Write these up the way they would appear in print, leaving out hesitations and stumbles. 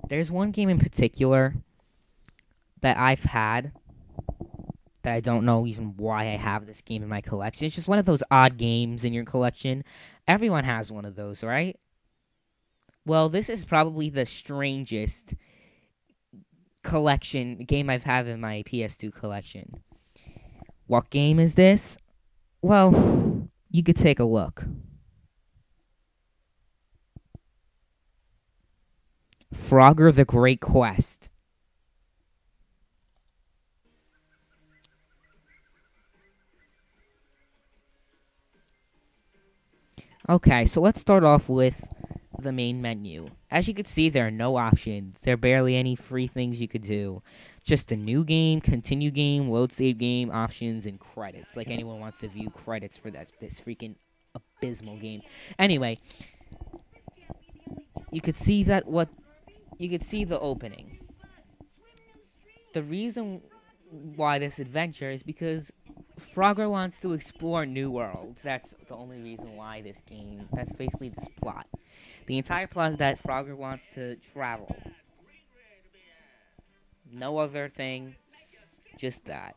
There's one game in particular that I've had that I don't know even why I have this game in my collection. It's just one of those odd games in your collection. Everyone has one of those, right? Well, this is probably the strangest game I've had in my PS2 collection. What game is this? Well, you could take a look. Frogger the Great Quest. Okay, so let's start off with the main menu. As you can see, there are no options. There are barely any free things you could do. Just a new game, continue game, load save game, options, and credits. Like anyone wants to view credits for this freaking abysmal game. Anyway, you could see the opening. The reason why this adventure is because Frogger wants to explore new worlds. That's the only reason why this game. That's basically this plot. The entire plot is that Frogger wants to travel. No other thing, just that.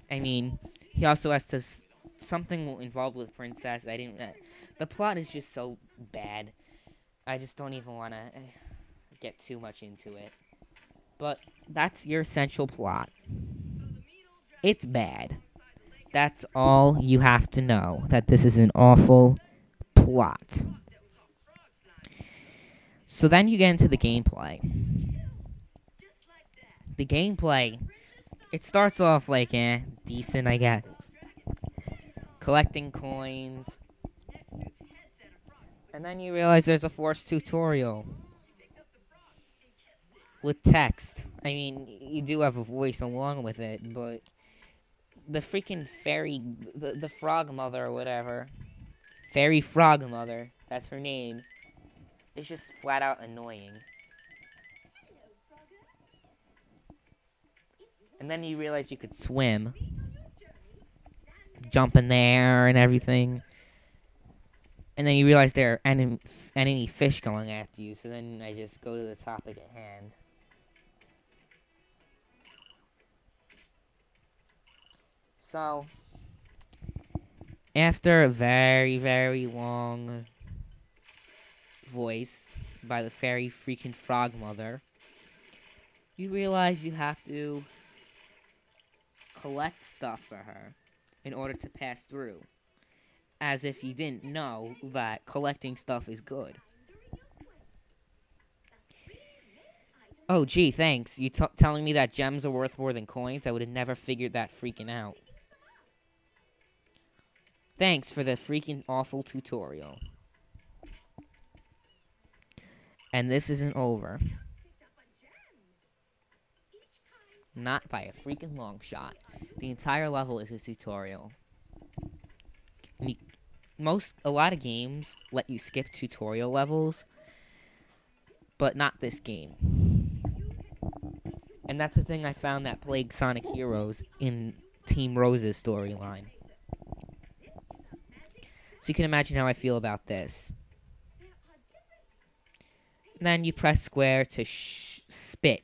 I mean, he also has to something involved with Princess. The plot is just so bad. I just don't even want to get too much into it. But that's your essential plot. It's bad. That's all you have to know. That this is an awful plot. So then you get into the gameplay. The gameplay, it starts off like, decent, I guess. Collecting coins. And then you realize there's a forced tutorial. With text. I mean, you do have a voice along with it, but the freaking fairy, the frog mother or whatever, fairy frog mother, that's her name, is just flat out annoying. And then you realize you could swim, jump in there and everything. And then you realize there are enemy fish going after you, so then I just go to the topic at hand. So, after a very, very long voice by the fairy freaking frog mother, you realize you have to collect stuff for her in order to pass through. As if you didn't know that collecting stuff is good. Oh, gee, thanks. You telling me that gems are worth more than coins? I would have never figured that freaking out. Thanks for the freaking awful tutorial. And this isn't over. Not by a freaking long shot. The entire level is a tutorial. A lot of games let you skip tutorial levels, but not this game. And that's the thing I found that plagued Sonic Heroes in Team Rose's storyline. So you can imagine how I feel about this. And then you press square to spit.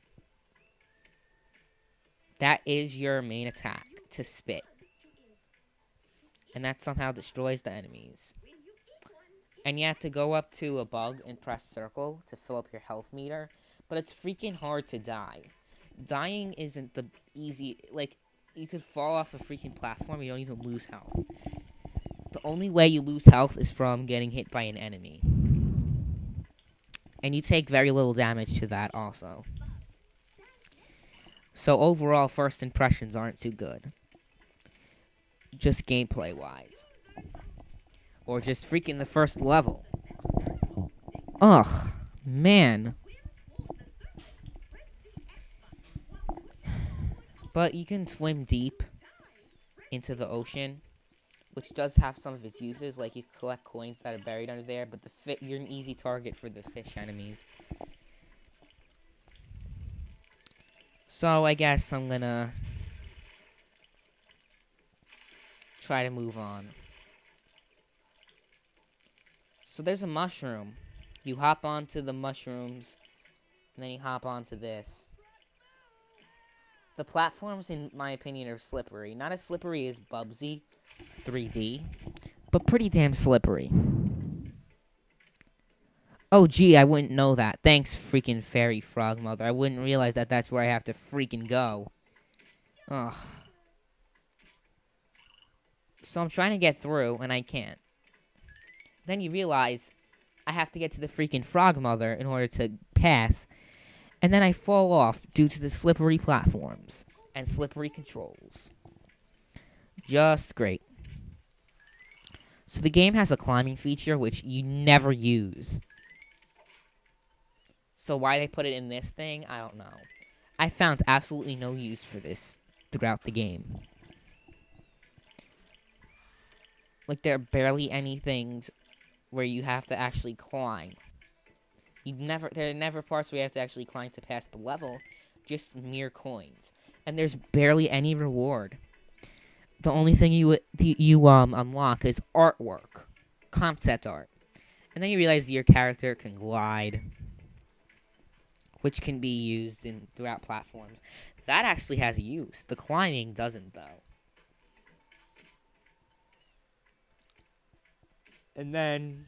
That is your main attack, to spit. And that somehow destroys the enemies. And you have to go up to a bug and press circle to fill up your health meter. But it's freaking hard to die. Dying isn't the easy... Like, you could fall off a freaking platform, you don't even lose health. The only way you lose health is from getting hit by an enemy. And you take very little damage to that also. So overall, first impressions aren't too good. Just gameplay-wise. Or just freaking the first level. Ugh, man. But you can swim deep into the ocean which does have some of its uses, like you collect coins that are buried under there, but you're an easy target for the fish enemies. So I guess I'm gonna try to move on. So there's a mushroom. You hop onto the mushrooms, and then you hop onto this. The platforms, in my opinion, are slippery. Not as slippery as Bubsy 3D, but pretty damn slippery. Oh, gee, I wouldn't know that. Thanks, freaking fairy frog mother. I wouldn't realize that that's where I have to freaking go. Ugh. So I'm trying to get through, and I can't. Then you realize I have to get to the freaking frog mother in order to pass. And then I fall off due to the slippery platforms and slippery controls. Just great. So the game has a climbing feature which you never use. So why they put it in this thing, I don't know. I found absolutely no use for this throughout the game. Like, there are barely any things where you have to actually climb. There are never parts where you have to actually climb to pass the level, just mere coins. And there's barely any reward. The only thing you unlock is artwork, concept art. And then you realize your character can glide, which can be used throughout platforms. That actually has a use. The climbing doesn't, though. And then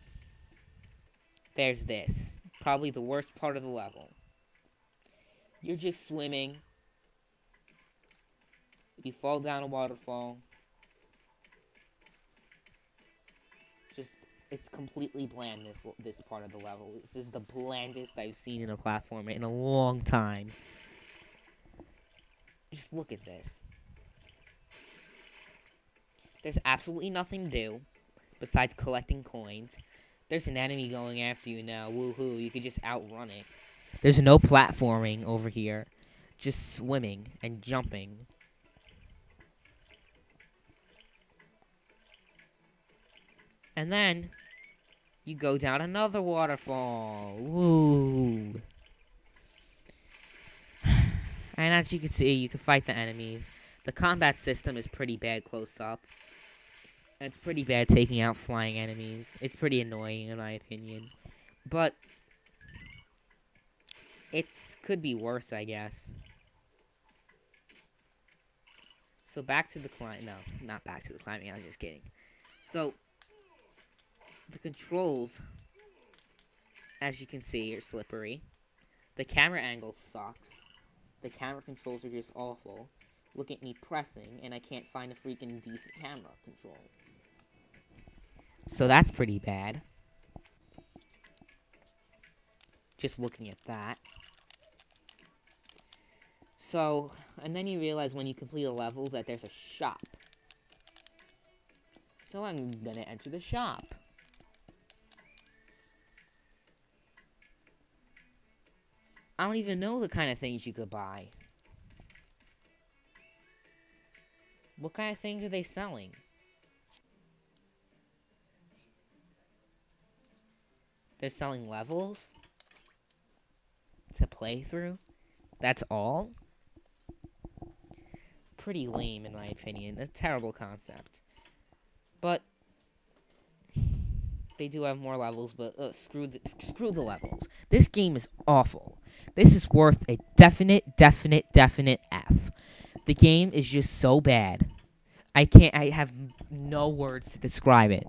there's this. Probably the worst part of the level. You're just swimming. You fall down a waterfall. It's completely bland, this part of the level. This is the blandest I've seen in a platformer in a long time. Just look at this. There's absolutely nothing to do besides collecting coins. There's an enemy going after you now. Woohoo, you could just outrun it. There's no platforming over here. Just swimming and jumping. And then you go down another waterfall. Woo. And as you can see, you can fight the enemies. The combat system is pretty bad close up. And it's pretty bad taking out flying enemies. It's pretty annoying in my opinion. But it could be worse, I guess. So back to the climb. No, not back to the climbing. I was just kidding. So the controls, as you can see, are slippery. The camera angle sucks. The camera controls are just awful. Look at me pressing, and I can't find a freaking decent camera control. So that's pretty bad. Just looking at that. So, and then you realize when you complete a level that there's a shop. So I'm gonna enter the shop. I don't even know the kind of things you could buy. What kind of things are they selling? They're selling levels to play through? That's all? Pretty lame, in my opinion. A terrible concept. But they do have more levels, but screw the levels. This game is awful. This is worth a definite F. The game is just so bad. I have no words to describe it.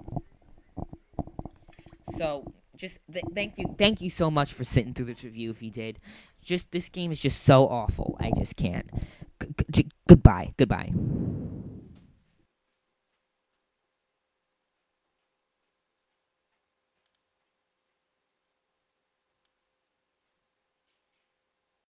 So, just thank you so much for sitting through this review if you did. This game is just so awful. I just can't. Goodbye.